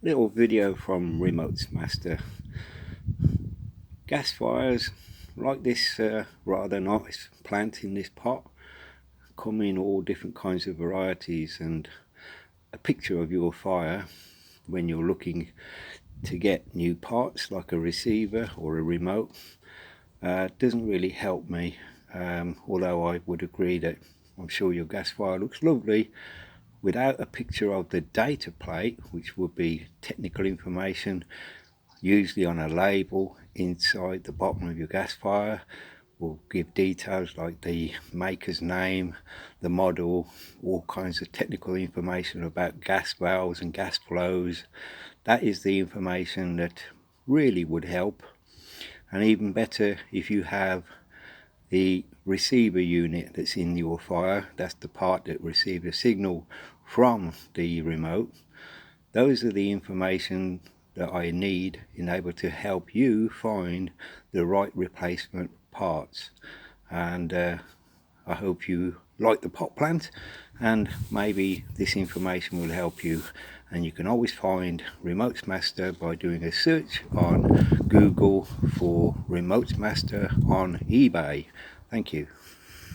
Little video from Remotes Master. Gas fires like this rather nice plant in this pot come in all different kinds of varieties, and a picture of your fire when you're looking to get new parts like a receiver or a remote doesn't really help me, although I would agree that I'm sure your gas fire looks lovely without a picture of the data plate, which would be technical information usually on a label inside the bottom of your gas fire. Will give details like the maker's name, the model, all kinds of technical information about gas valves and gas flows. That is the information that really would help. And even better if you have the receiver unit that's in your fire, that's the part that receives a signal from the remote. Those are the information that I need in able to help you find the right replacement parts. And I hope you like the pot plant, and maybe this information will help you. And you can always find Remotes Master by doing a search on Google for Remotes Master on eBay. Thank you.